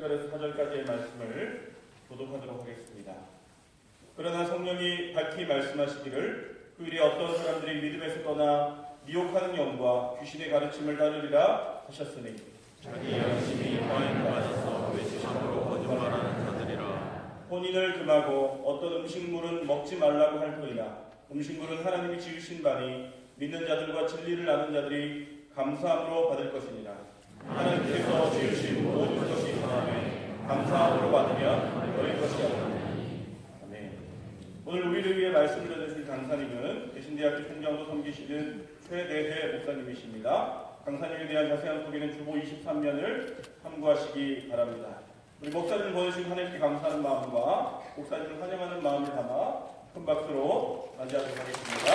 1절에서 4절까지의 말씀을 교독하도록 하겠습니다. 그러나 성령이 밝히 말씀하시기를 그 일에 어떤 사람들이 믿음에서 떠나 미혹하는 영과 귀신의 가르침을 따르리라 하셨으니 자기 양심이 화에 빠져서 외치심으로 거짓말하는 자들이라. 혼인을 금하고 어떤 음식물은 먹지 말라고 할 터이나 음식물은 하나님이 지으신 바니 믿는 자들과 진리를 아는 자들이 감사함으로 받을 것이니라. 하나님께서 지으신 모든 것이 선함에 감사함으로 받으면 너희 것이 아니니. 아멘. 오늘 우리를 위해 말씀을 전해주실 강사님은 대신대학교 총장도 섬기시는 최대회 목사님이십니다. 강사님에 대한 자세한 소개는 주보 23면을 참고하시기 바랍니다. 우리 목사님을 보내주신 하나님께 감사하는 마음과 목사님을 환영하는 마음을 담아 큰 박수로 맞이하도록 하겠습니다.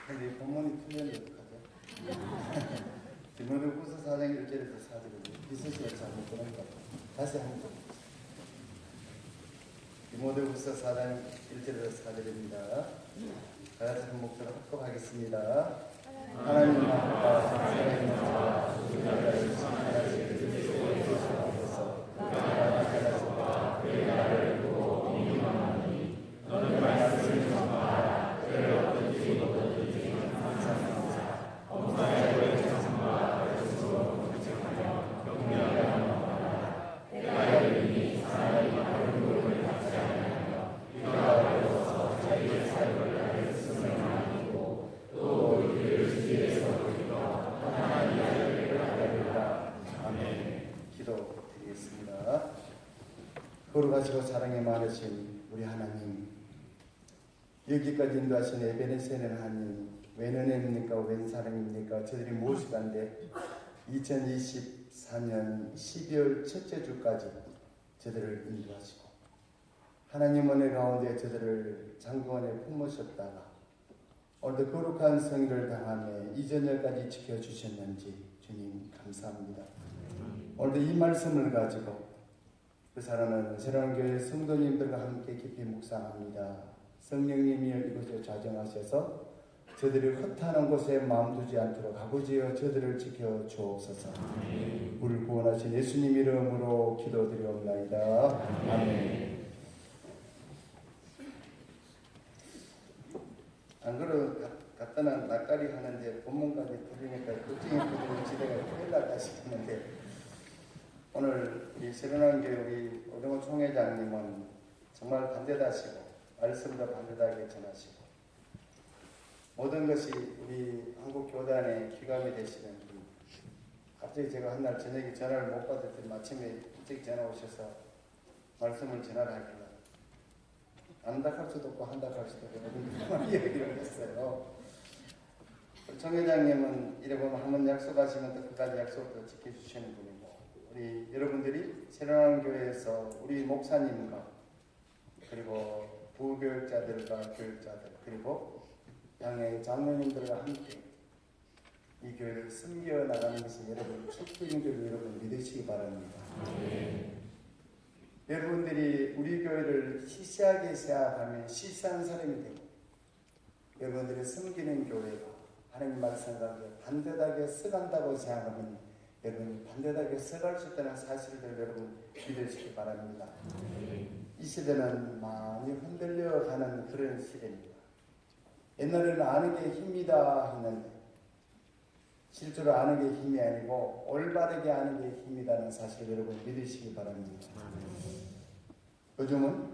근데 본문이 틀렸는데 어떡하죠? 디모데후서 4장 1절에서 4절에 비슷해서 잘못 보는 것 같아요. 다시 한번 봅니다. 디모데후서 4장 1절에서 4절입니다. 다같이 한 목소리로 합독하겠습니다. 하나님 마음과 살아있는 자와 죽은 자를 선하시게 주시옵소서. 그가 나타나시고 그의 나를 두고 믿음하니 너는 말씀을 전하라. 그를 얻든지 얻든지 항상 자 엄마의 고의 자성과 가르침으로 교체하며 격려하게 하노라. 내가 이르니 사람이 얼굴을 닫지 않으며 이가 어려워서 자기의 삶을 나를 승명하고 또 우리를 주위에서 돌리며 하나님 이야기를 하리라. 아멘. 기도드리겠습니다. 거룩하시고 사랑이 많으신 우리 하나님, 여기까지 인도하신 에베네세는 하나님, 웬 은혜입니까? 웬 사랑입니까? 저들이 무엇이간데 2024년 12월 첫째 주까지 저들을 인도하시고 하나님 은혜 가운데 저들을 장구원에 품으셨다가 오늘도 거룩한 성의를 당하며 이 저녁까지 지켜주셨는지 주님 감사합니다. 오늘도 이 말씀을 가지고 그 사랑하는 새로운 교회 성도님들과 함께 깊이 묵상합니다. 성령님이 이곳에 좌정하셔서 저들이 흩하는 곳에 마음 두지 않도록 아버지여 저들을 지켜 주옵소서. 우리를 구원하신 예수님 이름으로 기도드리옵나이다. 아멘. 안 그래도 갖다는 낯가리 하는데 본문까지 들으니까 걱정이 들리는 지대가 큰일 날까 싶었는데 오늘 우리 새로운 교회 우리 오정호 총회장님은 정말 반대다시고 말씀도 반대하게 전하시고 모든 것이 우리 한국 교단의 귀감이 되시는 분. 갑자기 제가 한 날 저녁에 전화를 못 받을 때 마침에 일찍 전화 오셔서 말씀을 전하라길래 안다할 수도 없고 한다할 수도 없고 그런 이야기를 했어요. 정 회장님은 이래 보면 한번 약속하시면 또 그까지 약속도 지켜주시는 분이고 우리 여러분들이 새로운 교회에서 우리 목사님과 그리고 부교육자들과 교육자들 그리고 양의 장로님들과 함께 이 교회를 섬겨 나가는 것이 여러분 축복인 줄 여러분 믿으시기 바랍니다. 여러분들이 우리 교회를 시시하게 생각하면 시시한 사람이 되고 여러분들이 섬기는 교회가 하나님 말씀 가운데 반듯하게 써간다고 생각하면 여러분이 반듯하게 써갈 수 있다는 사실을 여러분 믿으시기 바랍니다. 이 시대는 많이 흔들려가는 그런 시대입니다. 옛날에는 아는 게 힘이다 했는데 실제로 아는 게 힘이 아니고 올바르게 아는 게 힘이라는 사실을 여러분 믿으시기 바랍니다. 요즘은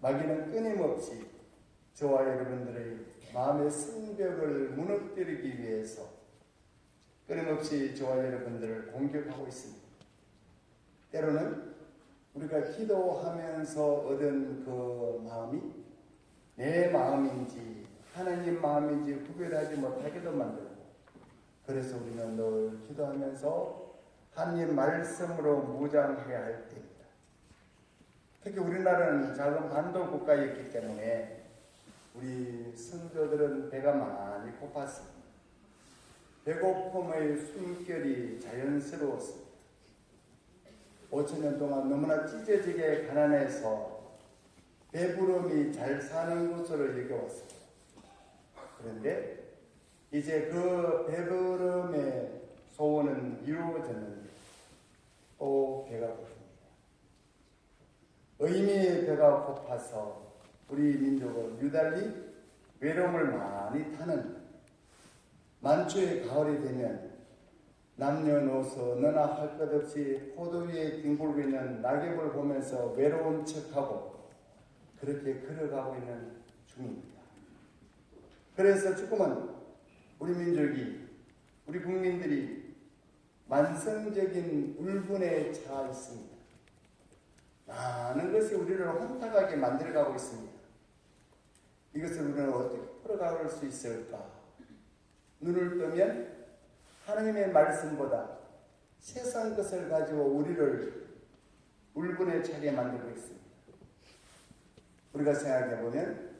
마귀는 끊임없이 저와 여러분들의 마음의 성벽을 무너뜨리기 위해서 끊임없이 저와 여러분들을 공격하고 있습니다. 때로는 우리가 기도하면서 얻은 그 마음이 내 마음인지 하나님 마음인지 구별하지 못하게도 만들고 그래서 우리는 늘 기도하면서 하나님 말씀으로 무장해야 할 때입니다. 특히 우리나라는 작은 반도 국가였기 때문에 우리 성도들은 배가 많이 고팠습니다. 배고픔의 숨결이 자연스러웠습니다. 5천년 동안 너무나 찢어지게 가난해서 배부름이 잘 사는 곳으로 여겨왔습니다. 그런데 이제 그 배부름의 소원은 이루어졌는데 또 배가 고픕니다. 의미의 배가 고파서 우리 민족은 유달리 외로움을 많이 타는 만초의 가을이 되면 남녀노소 너나 할 것 없이 포도 위에 뒹굴고 있는 낙엽을 보면서 외로운 척하고 그렇게 걸어가고 있는 중입니다. 그래서 지금은 우리 민족이, 우리 국민들이 만성적인 울분에 처해 있습니다. 많은 것이 우리를 혼탁하게 만들어가고 있습니다. 이것을 우리는 어떻게 풀어갈 수 있을까? 눈을 뜨면 하나님의 말씀보다 세상 것을 가지고 우리를 울분에 차게 만들고 있습니다. 우리가 생각해보면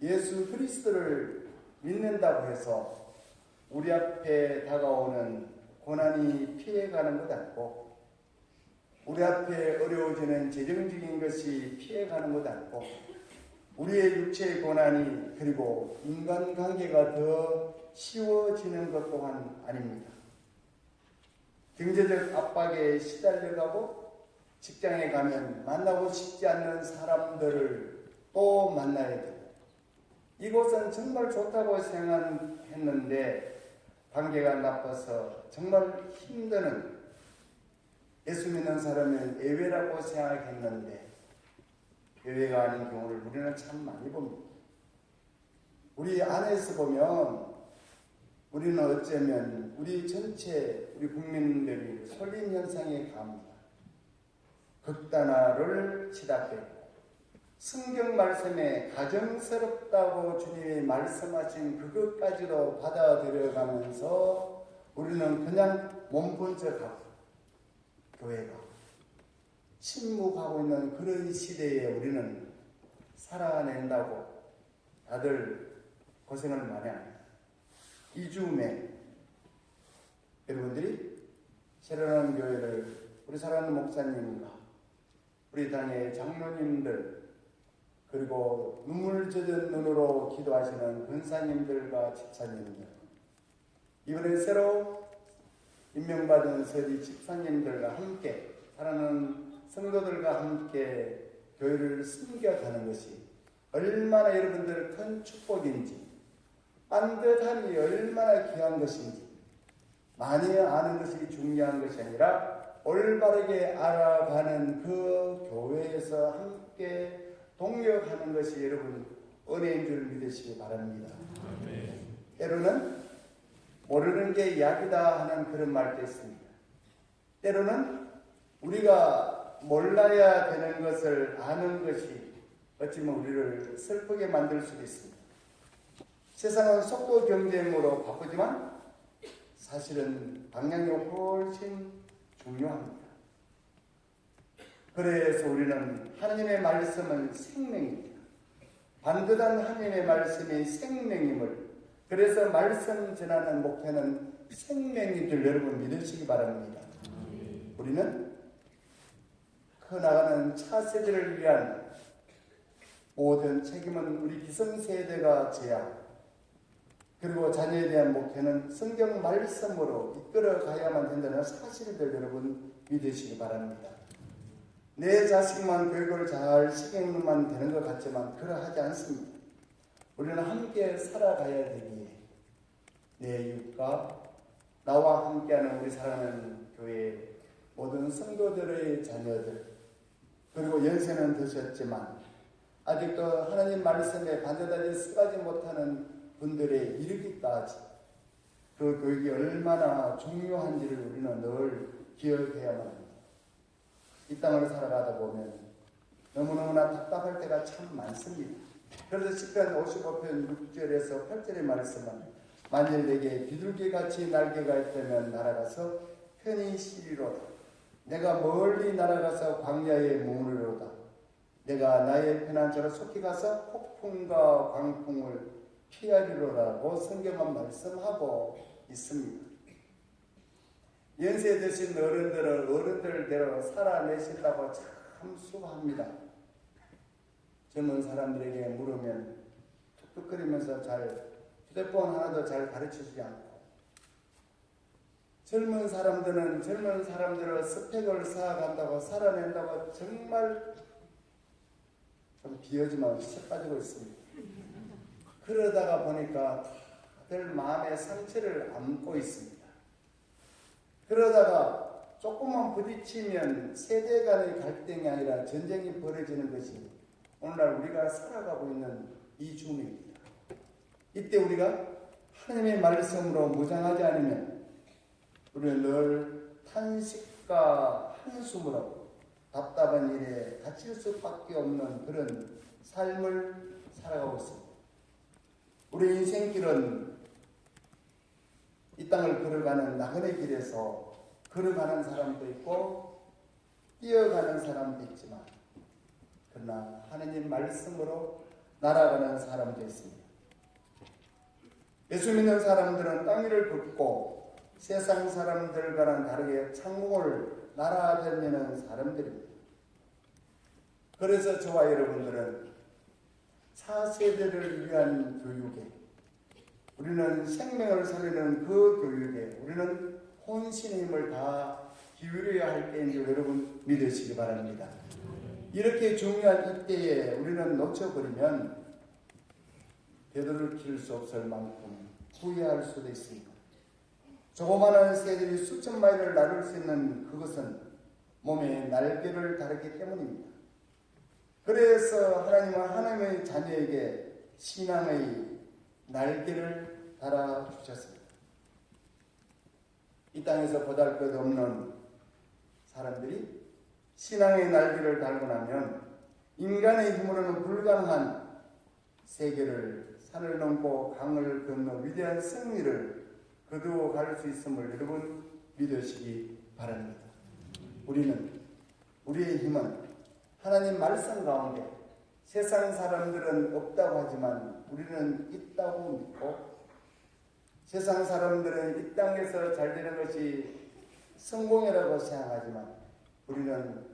예수 그리스도를 믿는다고 해서 우리 앞에 다가오는 고난이 피해가는 것 같고, 우리 앞에 어려워지는 재정적인 것이 피해가는 것 같고, 우리의 육체의 고난이 그리고 인간관계가 더 쉬워지는 것 또한 아닙니다. 경제적 압박에 시달려가고 직장에 가면 만나고 싶지 않는 사람들을 또 만나야 돼요. 이곳은 정말 좋다고 생각했는데 관계가 나빠서 정말 힘드는, 예수 믿는 사람은 예외라고 생각했는데 예외가 아닌 경우를 우리는 참 많이 봅니다. 우리 안에서 보면 우리는 어쩌면 우리 전체 우리 국민들이 설림 현상에 갑니다. 극단화를 치닫겠고 성경 말씀에 가정스럽다고 주님이 말씀하신 그것까지도 받아들여가면서 우리는 그냥 몸본 척하고 교회가 침묵하고 있는 그런 시대에 우리는 살아낸다고 다들 고생을 많이 합니다. 이 즈음에 여러분들이 새로운 교회를 우리 사랑하는 목사님과 우리 당의 장로님들 그리고 눈물 젖은 눈으로 기도하시는 권사님들과 집사님들, 이번에 새로 임명받은 서리 집사님들과 함께 사랑하는 성도들과 함께 교회를 섬겨가는 것이 얼마나 여러분들 큰 축복인지, 반듯함이 얼마나 귀한 것인지 많이 아는 것이 중요한 것이 아니라 올바르게 알아가는 그 교회에서 함께 동력하는 것이 여러분 은혜인 줄 믿으시기 바랍니다. 때로는 모르는 게 약이다 하는 그런 말도 있습니다. 때로는 우리가 몰라야 되는 것을 아는 것이 어찌면 우리를 슬프게 만들 수도 있습니다. 세상은 속도 경쟁으로 바쁘지만 사실은 방향이 훨씬 중요합니다. 그래서 우리는 하나님의 말씀은 생명입니다. 반듯한 하나님의 말씀이 생명임을, 그래서 말씀 전하는 목회는 생명인 줄 여러분 믿으시기 바랍니다. 우리는 커나가는 차세대를 위한 모든 책임은 우리 기성세대가 져야, 그리고 자녀에 대한 목회는 성경 말씀으로 이끌어 가야만 된다는 사실을 여러분 믿으시기 바랍니다. 내 자식만 교육을 잘 시키면 되는 것 같지만 그러하지 않습니다. 우리는 함께 살아가야 되기에 내 이웃과 나와 함께하는 우리 사랑하는 교회 모든 성도들의 자녀들, 그리고 연세는 드셨지만 아직도 하나님 말씀에 반듯하게 쓰가지 못하는 분들에 이르기까지 그 교육이 얼마나 중요한지를 우리는 늘 기억해야만 합니다. 이 땅을 살아가다 보면 너무너무나 답답할 때가 참 많습니다. 그래서 시편 55편 6절에서 8절의 말씀은 만일 내게 비둘기같이 날개가 있다면 날아가서 편히 쉬리로다. 내가 멀리 날아가서 광야에 머무르리로다. 내가 나의 편한 자로 속히 가서 폭풍과 광풍을 피하리로라고 성경은 말씀하고 있습니다. 연세 드신 어른들은 어른들대로 살아내신다고 참 수고합니다. 젊은 사람들에게 물으면 툭툭거리면서 잘 휴대폰 하나도 잘 가르쳐주지 않고 젊은 사람들은 젊은 사람들의 스펙을 쌓아간다고 살아낸다고 정말 좀 비하지만 새 빠지고 있습니다. 그러다가 보니까 다들 마음의 상처를 안고 있습니다. 그러다가 조금만 부딪히면 세대 간의 갈등이 아니라 전쟁이 벌어지는 것이 오늘날 우리가 살아가고 있는 이 줌입니다. 이때 우리가 하나님의 말씀으로 무장하지 않으면 우리는 늘 탄식과 한숨으로 답답한 일에 갇힐 수밖에 없는 그런 삶을 살아가고 있습니다. 우리 인생길은 이 땅을 걸어가는 나그네 길에서 걸어가는 사람도 있고 뛰어가는 사람도 있지만 그러나 하나님 말씀으로 날아가는 사람도 있습니다. 예수 믿는 사람들은 땅 위를 걷고 세상 사람들과는 다르게 창공을 날아다니는 사람들입니다. 그래서 저와 여러분들은 차세대를 위한 교육에 우리는 생명을 살리는 그 교육에 우리는 혼신의 힘을 다 기울여야 할 때인 줄 여러분 믿으시기 바랍니다. 이렇게 중요한 이때에 우리는 놓쳐버리면 되돌릴 수 없을 만큼 후회할 수도 있습니다. 조그마한 새들이 수천 마일을 나를 수 있는 그것은 몸에 날개를 달았기 때문입니다. 그래서 하나님은 하나님의 자녀에게 신앙의 날개를 달아주셨습니다. 이 땅에서 보잘것없는 사람들이 신앙의 날개를 달고 나면 인간의 힘으로는 불가능한 세계를 산을 넘고 강을 건너 위대한 승리를 거두어 갈 수 있음을 여러분 믿으시기 바랍니다. 우리의 힘은 하나님 말씀 가운데 세상 사람들은 없다고 하지만 우리는 있다고 믿고 세상 사람들은 이 땅에서 잘 되는 것이 성공이라고 생각하지만 우리는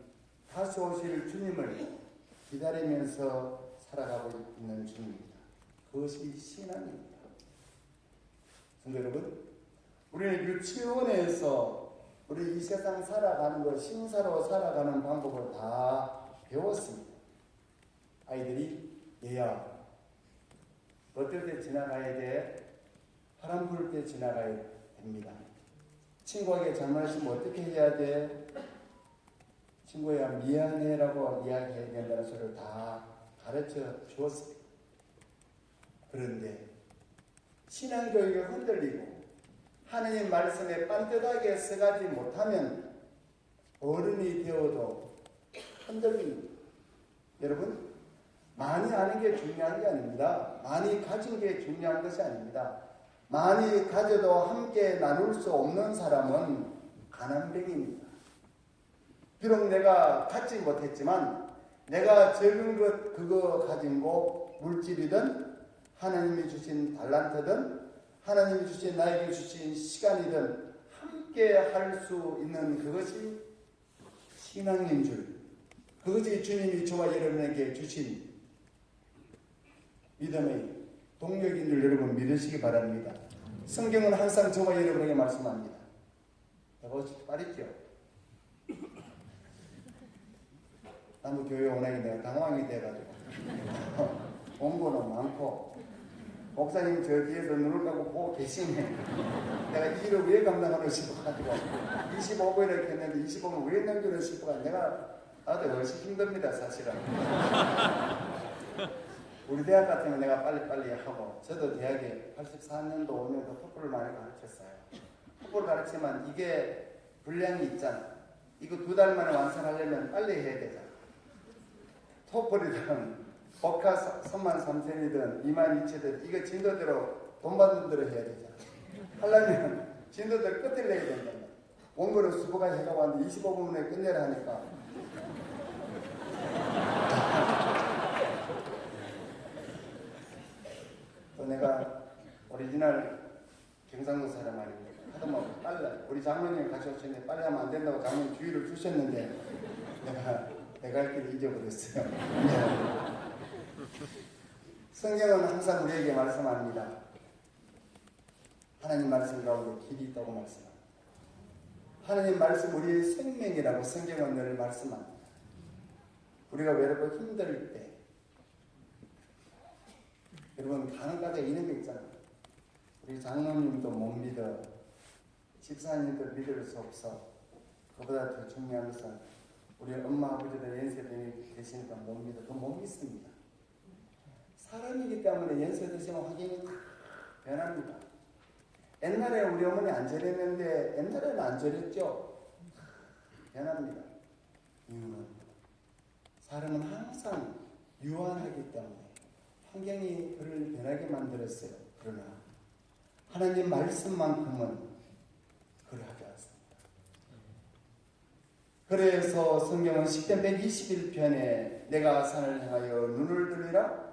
다시 오실 주님을 기다리면서 살아가고 있는 중입니다. 그것이 신앙입니다. 성도 여러분, 우리는 유치원에서 우리 이 세상 살아가는 것, 신사로 살아가는 방법을 다 배웠습니다. 아이들이 얘야, 어떨 때 지나가야 돼? 바람 불 때 지나가야 됩니다. 친구에게 잘못했으면 어떻게 해야 돼? 친구야 미안해라고 이야기해야 된다는 소리를 다 가르쳐 주었습니다. 그런데 신앙교육이 흔들리고 하느님 말씀에 빤듯하게 서가지 못하면 어른이 되어도 흔들립니다. 여러분, 많이 아는 게 중요한 게 아닙니다. 많이 가진 게 중요한 것이 아닙니다. 많이 가져도 함께 나눌 수 없는 사람은 가난뱅이입니다. 비록 내가 갖지 못했지만 내가 적은 것 그거 가진 거 물질이든 하나님이 주신 달란트든 하나님이 주신 나에게 주신 시간이든 함께 할 수 있는 그것이 신앙인 줄, 그것이 주님이 저와 여러분에게 주신 믿음의 동력인 줄 여러분 믿으시기 바랍니다. 성경은 항상 저와 여러분에게 말씀합니다. 내가 빠르죠? 나도 교회 오나니 내가 당황이 돼가지고 공부는 많고 목사님 저 뒤에서 눈을 감고 보고 계시네. 내가 이 일을 왜 감당하고 싶어가지고 25분 이렇게 했는데 25분 왜 넘기는 싶어가 나도 훨씬 힘듭니다 사실은. 우리 대학 같으면 내가 빨리빨리 하고 저도 대학에 84년도 5년도 풋볼을 많이 가르쳤어요. 풋볼 가르치면 이게 분량이 있잖아. 이거 2달 만에 완성하려면 빨리 해야 되잖아. 토플이든 복화 33,000이든 22,000이든 이거 진도대로 돈 받는 대로 해야 되잖아. 하려면 진도대로 끝을 내야 된다. 원고를 수부가 해가고 왔는데 25분 만에 끝내라 하니까 또 내가 오리지널 경상도 사람 아닙니까? 하도 뭐 빨리 우리 장모님 같이 오셨는데 빨리 하면 안 된다고 장모님 주의를 주셨는데 내가 할 길을 잊어버렸어요. 성경은 항상 우리에게 말씀합니다. 하나님 말씀 가운데 길이 있다고 말씀합니다. 하나님 말씀 우리의 생명이라고 성경은 늘 말씀합니다. 우리가 외롭고 힘들 때 여러분 가능가다 이런 게 있잖아요. 우리 장로님도 못 믿어, 집사님도 믿을 수 없어. 그보다 더 중요한 것은 우리 엄마 아버지도 연세대 되시니까 못 믿어. 그건 못 믿습니다. 사람이기 때문에 연세 드시면 확연히 변합니다. 옛날에 우리 어머니 안 저랬는데 옛날에는 안 저랬죠. 변합니다. 이유는 사람은 항상 유한하기 때문에 환경이 그를 변하게 만들었어요. 그러나 하나님 말씀만큼은 그러하지 않습니다. 그래서 성경은 시편 121편에 내가 산을 향하여 눈을 들리라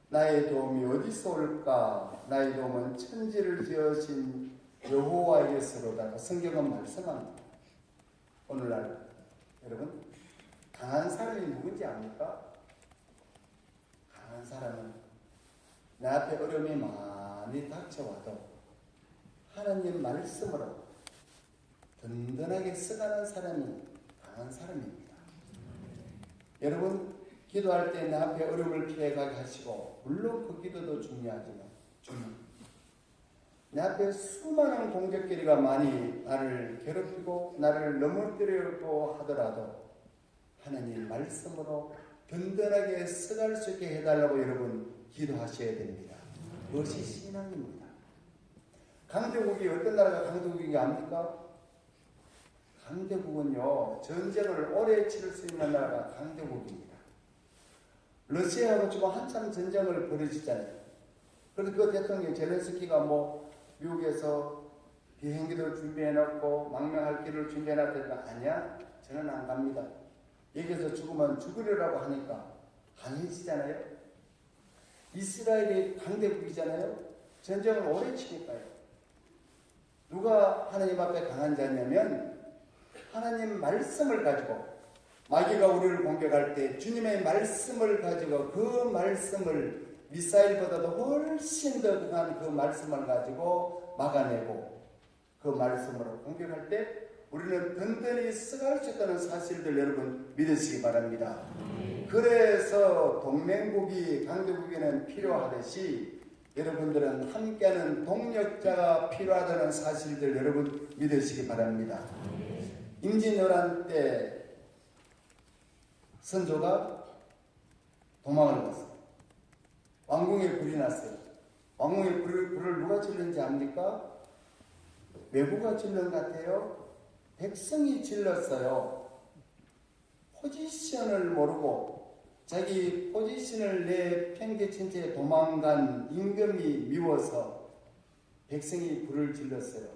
나의 도움이 어디서 올까? 나의 도움은 천지를 지으신 여호와에게서로다. 성경은 말씀합니다. 오늘날 여러분 강한 사람이 누군지 압니까? 강한 사람은 내 앞에 어려움이 많이 닥쳐와도 하나님 말씀으로 든든하게 써가는 사람이 강한 사람입니다. 여러분 기도할 때 내 앞에 어려움을 피해가게 하시고 물론 그 기도도 중요하지만 내 앞에 수많은 공격거리가 많이 나를 괴롭히고 나를 넘어뜨리려고 하더라도 하나님 말씀으로 든든하게 써갈 수 있게 해달라고 여러분 기도하셔야 됩니다. 그것이 신앙입니다. 강대국이 어떤 나라가 강대국인지 압니까? 강대국은요 전쟁을 오래 치를 수 있는 나라가 강대국입니다. 러시아하고 지금 한참 전쟁을 벌이시잖아요. 그래서 그 대통령 젤렌스키가 미국에서 비행기도 준비해놨고 망명할 길을 준비해놨다니까 아니야? 저는 안 갑니다. 여기서 죽으면 죽으리라고 하니까 강해지잖아요. 이스라엘이 강대국이잖아요. 전쟁을 오래 치니까요. 누가 하나님 앞에 강한 자냐면 하나님 말씀을 가지고 마귀가 우리를 공격할 때 주님의 말씀을 가지고 그 말씀을 미사일보다도 훨씬 더 강한 그 말씀을 가지고 막아내고 그 말씀으로 공격할 때 우리는 든든히 써갈 수 있다는 사실들 여러분 믿으시기 바랍니다. 그래서 동맹국이 강대국에는 필요하듯이 여러분들은 함께하는 동력자가 필요하다는 사실들 여러분 믿으시기 바랍니다. 임진왜란 때 선조가 도망을 갔어요. 왕궁에 불이 났어요. 왕궁에 불을 누가 질렀는지 압니까? 외부가 질른 것 같아요. 백성이 질렀어요. 포지션을 모르고 자기 포지션을 내팽개친 채 도망간 임금이 미워서 백성이 불을 질렀어요.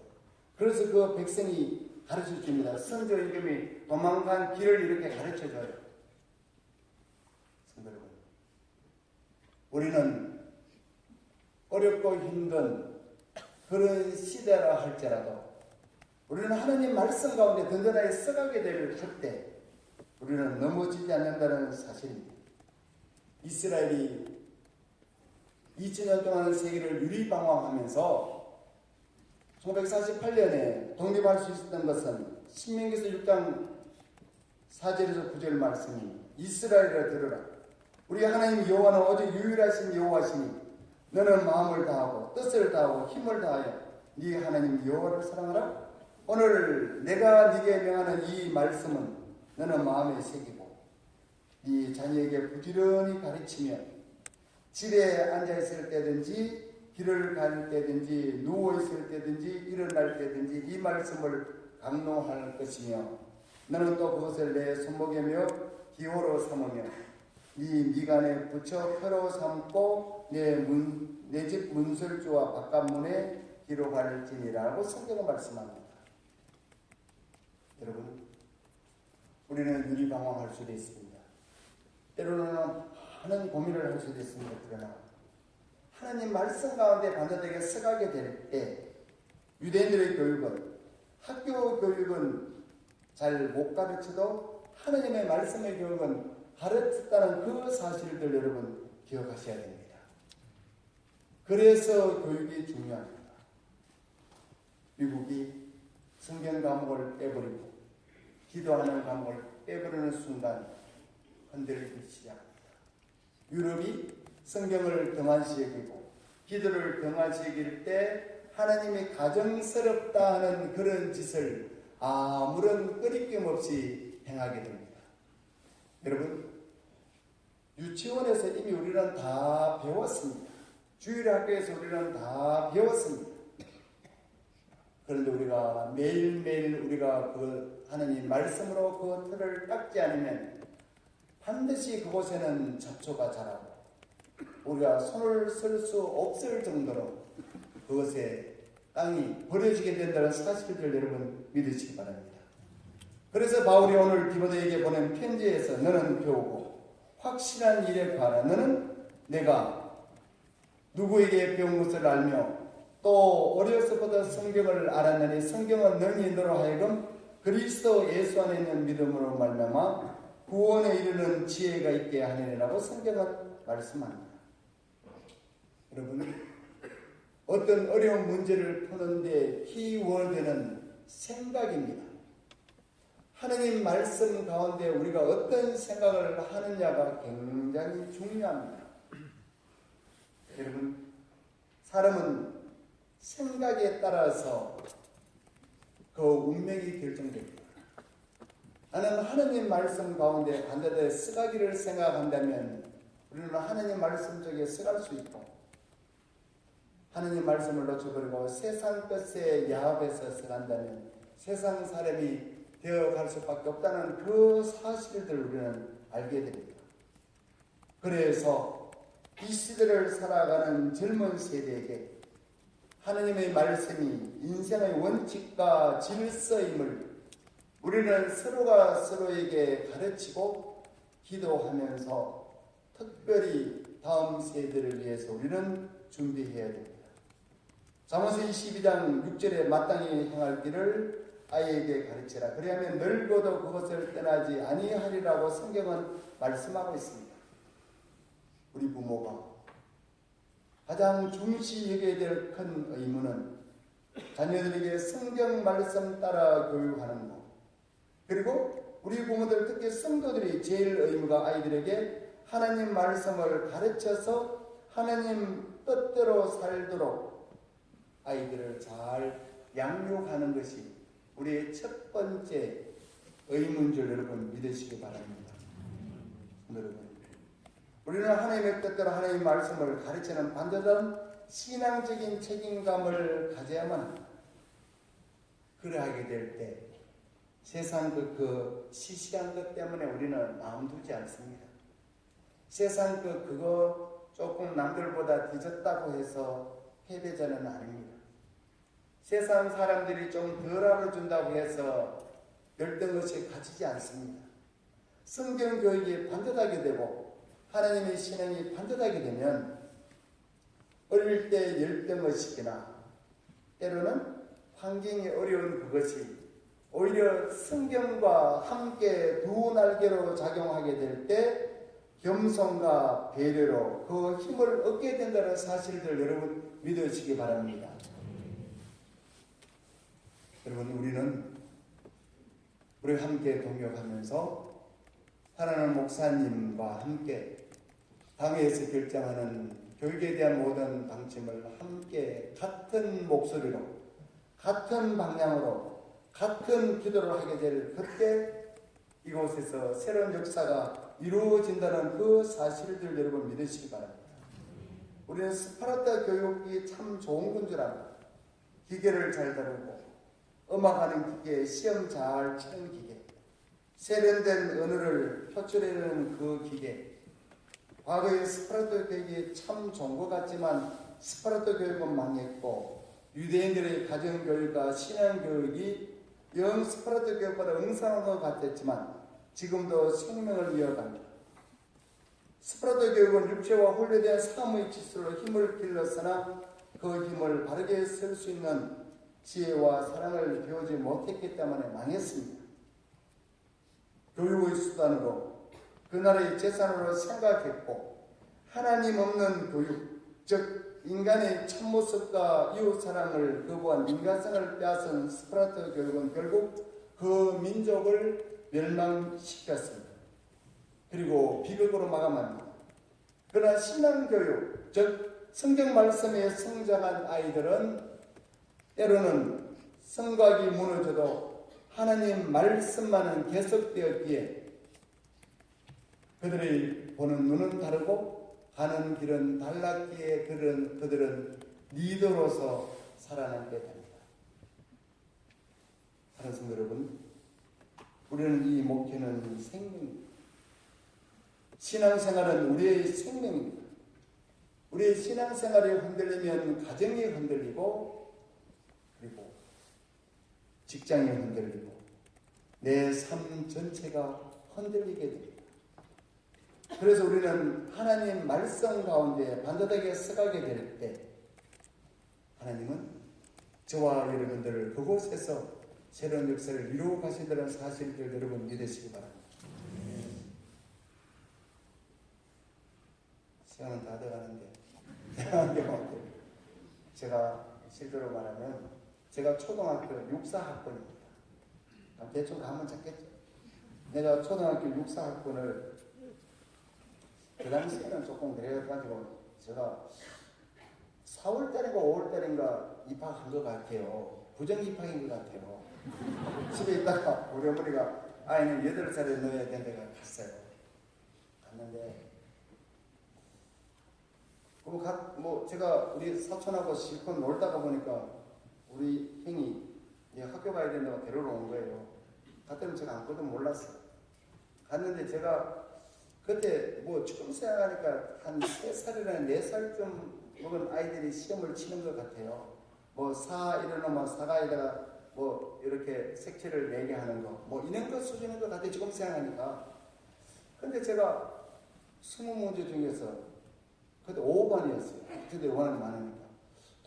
그래서 그 백성이 가르쳐 줍니다. 선조 임금이 도망간 길을 이렇게 가르쳐 줘요. 여러분, 우리는 어렵고 힘든 그런 시대라 할지라도 우리는 하나님 말씀 가운데 든든하게 써가게 될 때 우리는 넘어지지 않는다는 사실입니다. 이스라엘이 2000년 동안 세계를 유리방황하면서 1948년에 독립할 수 있었던 것은 신명기서 6장 4절에서 9절 말씀이 이스라엘을 들으라. 우리 하나님 여호와는 오직 유일하신 여호와시니 너는 마음을 다하고 뜻을 다하고 힘을 다하여 네 하나님 여호와를 사랑하라. 오늘 내가 네게 명하는 이 말씀은 너는 마음에 새기고 네 자녀에게 부지런히 가르치며 집에 앉아있을 때든지 길을 갈 때든지 누워있을 때든지 일어날 때든지 이 말씀을 강론할 것이며 너는 또 그것을 내 손목에 며 기호로 삼으며 네 미간에 붙여 표로 삼고 내 집 문설주와 바깥문에 기록할지니라고 성경은 말씀합니다. 여러분, 우리는 유리방황할 수도 있습니다. 때로는 많은 고민을 할 수도 있습니다. 그러나 하나님 말씀 가운데 반드시 서가게 될 때 유대인들의 교육은 학교 교육은 잘 못 가르쳐도 하나님의 말씀의 교육은 가르쳤다는 그 사실들 여러분 기억하셔야 됩니다. 그래서 교육이 중요합니다. 미국이 성경 과목을 빼버리고 기도하는 과목을 빼버리는 순간 흔들리기 시작합니다. 유럽이 성경을 등한시 여기고 기도를 등한시 여길 때 하나님이 가정스럽다 하는 그런 짓을 아무런 꺼리낌 없이 행하게 됩니다. 여러분, 유치원에서 이미 우리는 다 배웠습니다. 주일학교에서 우리는 다 배웠습니다. 그런데 우리가 매일매일 우리가 그 하나님 말씀으로 그 틀을 닦지 않으면 반드시 그곳에는 잡초가 자라고 우리가 손을 쓸 수 없을 정도로 그것에 땅이 버려지게 된다는 사실들 여러분 믿으시기 바랍니다. 그래서 바울이 오늘 디모데에게 보낸 편지에서 너는 배우고 확실한 일에 관하 너는 내가 누구에게 배운 것을 알며 또 어려서부터 성경을 알았느니 성경은 능히 너로 하여금 그리스도 예수 안에 있는 믿음으로 말미암아 구원에 이르는 지혜가 있게 하느니라고 성경은 말씀합니다. 여러분, 어떤 어려운 문제를 푸는데 키워드는 생각입니다. 하느님 말씀 가운데 우리가 어떤 생각을 하느냐가 굉장히 중요합니다. 여러분, 사람은 생각에 따라서 그 운명이 결정됩니다. 나는 하느님 말씀 가운데 반드시 쓰가기를 생각한다면 우리는 하느님 말씀 속에 쓰갈 수 있고 하느님 말씀을 놓쳐버리고 세상 것에 야합해서 쓰간다면 세상 사람이 되어갈 수밖에 없다는 그 사실들을 우리는 알게 됩니다. 그래서 이 시대를 살아가는 젊은 세대에게 하느님의 말씀이 인생의 원칙과 질서임을 우리는 서로가 서로에게 가르치고 기도하면서 특별히 다음 세대를 위해서 우리는 준비해야 됩니다. 잠언서 22장 6절에 마땅히 행할 길을 아이에게 가르치라. 그리하면 늙어도 그것을 떠나지 아니하리라고 성경은 말씀하고 있습니다. 우리 부모가 가장 중시 여겨야 될 큰 의무는 자녀들에게 성경 말씀 따라 교육하는 것. 그리고 우리 부모들 특히 성도들이 제일 의무가 아이들에게 하나님 말씀을 가르쳐서 하나님 뜻대로 살도록 아이들을 잘 양육하는 것이 우리의 첫 번째 의무인 줄 여러분 믿으시기 바랍니다. 여러분, 우리는 하나님의 뜻대로 하나님의 말씀을 가르치는 반듯한 신앙적인 책임감을 가져야만 합니다. 그러하게 될 때 세상 그 시시한 것 때문에 우리는 마음 두지 않습니다. 세상 그거 조금 남들보다 뒤졌다고 해서 패배자는 아닙니다. 세상 사람들이 좀 덜 알아준다고 해서 열등의식 가지지 않습니다. 성경 교육이 반듯하게 되고 하나님의 신앙이 반듯하게 되면 어릴 때 열등의식이나 때로는 환경이 어려운 그것이 오히려 성경과 함께 두 날개로 작용하게 될 때 겸손과 배려로 그 힘을 얻게 된다는 사실들 여러분 믿으시기 바랍니다. 여러분, 우리 함께 동역하면서 사랑하는 목사님과 함께 당회에서 결정하는 교육에 대한 모든 방침을 함께 같은 목소리로 같은 방향으로 같은 기도를 하게 될 그때 이곳에서 새로운 역사가 이루어진다는 그 사실들 여러분 믿으시기 바랍니다. 우리는 스파르타 교육이 참 좋은 건 줄 압니다. 기계를 잘 다루고 음악하는 기계, 시험 잘 치는 기계, 세련된 언어를 표출해내는 그 기계. 과거의 스파르타 교육이 참 좋은 것 같지만 스파르타 교육은 망했고 유대인들의 가정교육과 신앙교육이 영 스파르타 교육보다 응상한 것 같았지만 지금도 생명을 이어갑니다. 스파르타 교육은 육체와 혼례된 삶의 지수로 힘을 길렀으나 그 힘을 바르게 쓸 수 있는 지혜와 사랑을 배우지 못했기 때문에 망했습니다. 교육의 수단으로 그 나라의 재산으로 생각했고 하나님 없는 교육, 즉 인간의 참모습과 이웃사랑을 거부한 인간성을 빼앗은 스파르타 교육은 결국 그 민족을 멸망시켰습니다. 그리고 비극으로 마감합니다. 그러나 신앙교육, 즉 성경 말씀에 성장한 아이들은 때로는 성곽이 무너져도 하나님 말씀만은 계속되었기에 그들의 보는 눈은 다르고 가는 길은 달랐기에 그들은 리더로서 살아남게 됩니다. 사랑하는 성도 여러분, 우리는 이 목회는 생명입니다. 신앙생활은 우리의 생명입니다. 우리의 신앙생활이 흔들리면 가정이 흔들리고 그리고 직장이 흔들리고 내 삶 전체가 흔들리게 됩니다. 그래서 우리는 하나님 말씀 가운데 반듯하게 서가게 될 때 하나님은 저와 여러분들을 그곳에서 새로운 역사를 이루어 가신다는 사실을 여러분 믿으시기 바랍니다. 시간은 다 돼가는데 제가 실제로 말하면 제가 초등학교 육사학번입니다. 대충 가면 찾겠죠. 내가 초등학교 육사학번을 그 당시에는 조금 그래가지고 제가 4월달인가 5월달인가 입학한 것 같아요. 부정 입학인 것 같아요. 집에 있다가 우리 어머니가 아이는 8살에 넣어야 된다고 갔어요. 갔는데 제가 우리 사촌하고 실컷 놀다가 보니까 우리 형이 학교 가야 된다고 데리러 온 거예요. 갔더니 제가 아무것도 몰랐어요. 갔는데 제가 그때 지금 생각하니까 한 3살이나 4살쯤 먹은 아이들이 시험을 치는 것 같아요. 이러면 사가에다가 이렇게 색칠을 내게 하는 거, 이런 것 수준인 것 같아요. 지금 생각하니까. 근데 제가 20문제 중에서 그때 5번이었어요. 그때 원하는 많으니까.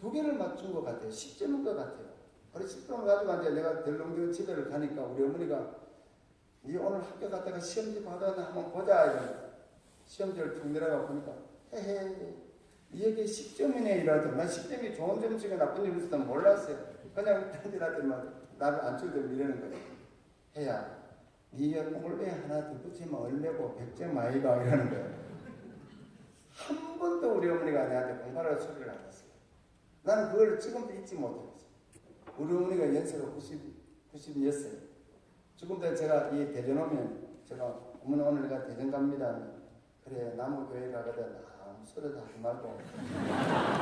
2개를 맞춘 것 같아요. 10점인 것 같아요. 그래 10점을 가지고 이제 내가 덜렁덜렁 집에를 가니까 우리 어머니가 니 오늘 학교 갔다가 시험지 받았나 한번 보자. 이러면 시험지를 툭 내려가 보니까 헤헤 니에게 10점이네 이러더니 난 10점이 좋은 점수가 나쁜 점수도 몰랐어요. 그냥 딴데라더만 나를 안 주더니 이러는 거예요. 해야 니가 공을 왜 하나 더 붙이면 얼마고 100점 아이가 이러는 거예요. 한 번도 우리 어머니가 내한테 공부하라고 소리를 안 했어요. 나는 그걸 지금도 잊지 못했어요. 우리 어머니가 연세가 96살. 지금도 제가 이 대전 오면 제가 어머니 오늘 내가 대전 갑니다. 그래 나무교회 가거든 아무 소리도 하지 말고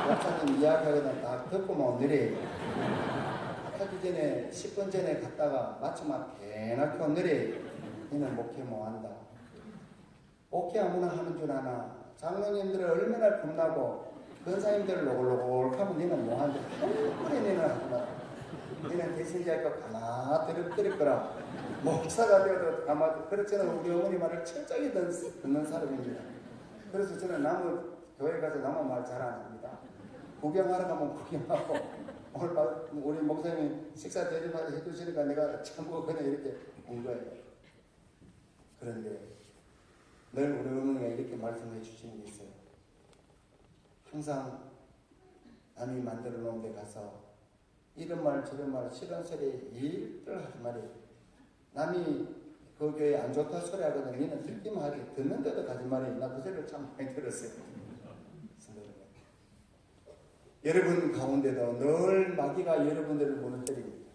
목사님 이야기하거든 다 듣고만 오늘이 하기 전에 10분 전에 갔다가 마치면 대낮게 오늘이 너는 목회 뭐한다. 목회 아무나 하는 줄 아나. 장로님들은 얼마나 겁나고 권사님들을 로골로골하면 너는 뭐한다. 한 번에 너는 하구나. 너는 대신자니까 가만히 들을 거라. 목사가 되어도 가만히 그렇잖아. 우리 어머니 말을 철저히 듣는 사람입니다. 그래서 저는 교회 가서 나무 말 잘 안 합니다. 구경하러 가면 구경하고 오늘 우리 목사님이 식사 대접하게 해주시니까 내가 참고 그냥 이렇게 온 거예요. 그런데 늘 우리 어머니가 이렇게 말씀해 주시는 게 있어요. 항상 남이 만들어 놓은 데 가서 이런 말 저런 말 싫은 소리 일들 하지 말이에요. 남이 그 교회 안 좋다 소리 하거든. 너는 듣기만 하지 듣는데도 가지 말이에요. 나 그 소리를 참 많이 들었어요. 여러분 가운데도 늘 마귀가 여러분들을 무너뜨립니다.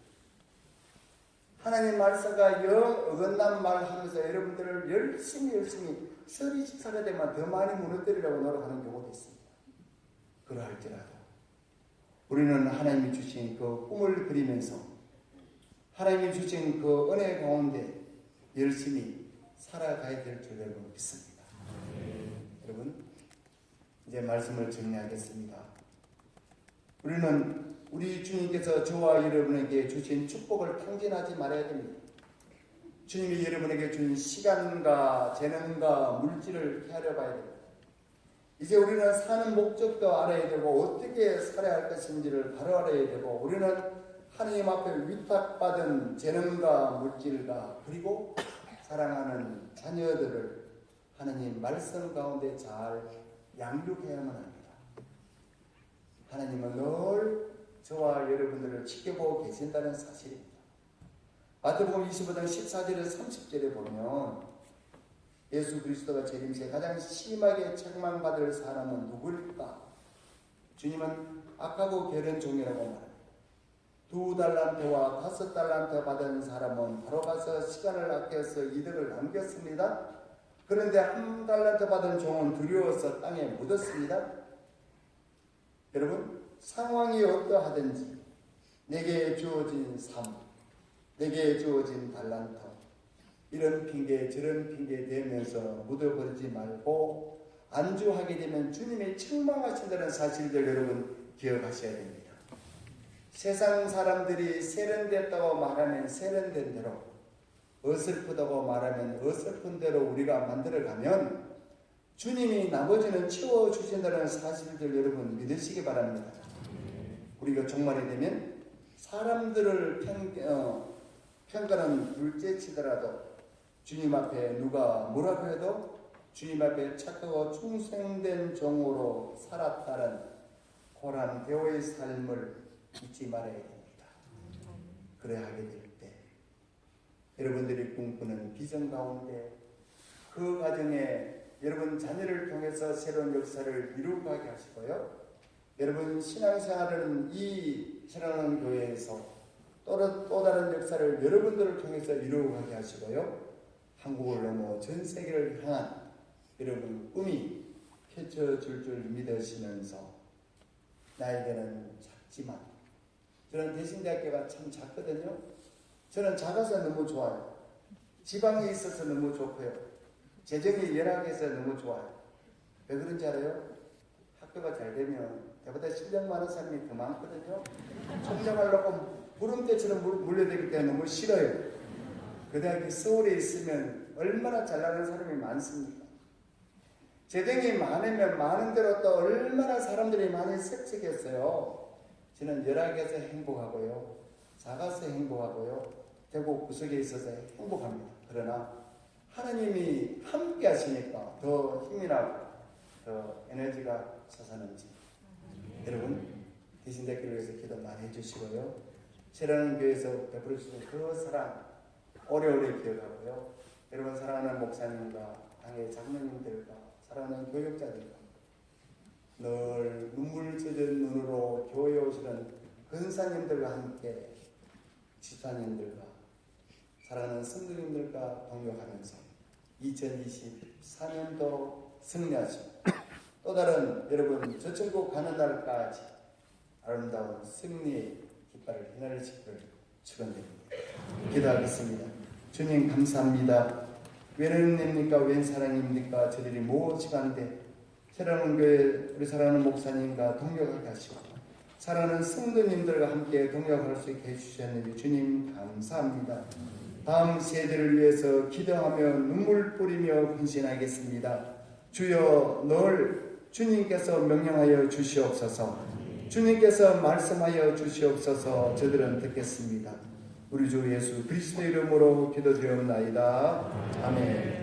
하나님 말씀과 어긋난 말 하면서 여러분들을 열심히 서리집사가 되면 더 많이 무너뜨리려고 노력하는 경우도 있습니다. 그러할지라도 우리는 하나님이 주신 그 꿈을 그리면서 하나님이 주신 그 은혜 가운데 열심히 살아가야 될 줄 여러분 믿습니다. 여러분 이제 말씀을 정리하겠습니다. 우리는 우리 주님께서 저와 여러분에게 주신 축복을 탕진하지 말아야 됩니다. 주님이 여러분에게 준 시간과 재능과 물질을 헤아려 봐야 됩니다. 이제 우리는 사는 목적도 알아야 되고 어떻게 살아야 할 것인지를 바로 알아야 되고 우리는 하나님 앞에 위탁받은 재능과 물질과 그리고 사랑하는 자녀들을 하나님 말씀 가운데 잘 양육해야만 합니다. 하나님은 늘 저와 여러분들을 지켜보고 계신다는 사실입니다. 마태복음 25장 14절에서 30절에 보면 예수 그리스도가 재림시에 가장 심하게 책망받을 사람은 누구일까? 주님은 악하고 게으른 종이라고 말합니다. 2달란트와 5달란트 받은 사람은 바로 가서 시간을 아껴서 이득을 남겼습니다. 그런데 1달란트 받은 종은 두려워서 땅에 묻었습니다. 여러분, 상황이 어떠하든지 내게 주어진 삶, 내게 주어진 달란트, 이런 핑계 저런 핑계 대면서 묻어버리지 말고 안주하게 되면 주님이 책망하신다는 사실들 여러분 기억하셔야 됩니다. 세상 사람들이 세련됐다고 말하면 세련된 대로, 어설프다고 말하면 어설픈 대로 우리가 만들어가면 주님이 나머지는 채워주신다는 사실들 여러분 믿으시기 바랍니다. 우리가 종말이 되면 사람들을 평가는 둘째치더라도 주님 앞에 누가 뭐라고 해도 주님 앞에 착하고 충성된 종으로 살았다는 고난되어의 삶을 잊지 말아야 됩니다. 그래야 하게 될 때 여러분들이 꿈꾸는 비전 가운데 그 과정에 여러분 자녀를 통해서 새로운 역사를 이루어가게 하시고요. 여러분 신앙생활은 이 신앙하는 교회에서 또 다른 역사를 여러분들을 통해서 이루어가게 하시고요. 한국을 넘어 전 세계를 향한 여러분 꿈이 펼쳐질 줄 믿으시면서 나에게는 작지만 저는 대신대학교가 참 작거든요. 저는 작아서 너무 좋아요. 지방에 있어서 너무 좋고요. 재정이 열악해서 너무 좋아요. 왜 그런지 알아요? 학교가 잘 되면 저보다 실력 많은 사람이 더 많거든요. 총장하려고 구름대처럼 물려들기 때문에 너무 싫어요. 그 대학이 서울에 있으면 얼마나 잘 나가는 사람이 많습니까? 재정이 많으면 많은 대로 또 얼마나 사람들이 많이 색색했어요. 저는 열악해서 행복하고요. 작아서 행복하고요. 대구 구석에 있어서 행복합니다. 그러나 하나님이 함께 하시니까 더 힘이 나고 더 에너지가 솟아나는지 여러분 대신대교를 위해서 기도 많이 해주시고요. 새로운 교회에서 베풀어 주신 그 사랑 오래오래 기억하고요. 여러분 사랑하는 목사님과 당의 장로님들과 사랑하는 교육자들과 늘 눈물 젖은 눈으로 교회에 오시는 근사님들과 함께 지사님들과 사랑하는 성도님들과 동역하면서 2024년도 승리하시고 또 다른 여러분 저 천국 가는 날까지 아름다운 승리의 깃발을 휘날리시기를 축원드립니다. 기도하겠습니다. 주님 감사합니다. 웬 은혜입니까? 웬 사랑입니까? 저들이 모시간데 사랑하는 교회 우리 사랑하는 목사님과 동역하게 하시고 사랑하는 성도님들과 함께 동역할 수 있게 해주셨는데 주님 감사합니다. 다음 세대를 위해서 기도하며 눈물 뿌리며 헌신하겠습니다. 주여 늘 주님께서 명령하여 주시옵소서. 주님께서 말씀하여 주시옵소서. 저들은 듣겠습니다. 우리 주 예수 그리스도 이름으로 기도드리옵나이다. 아멘.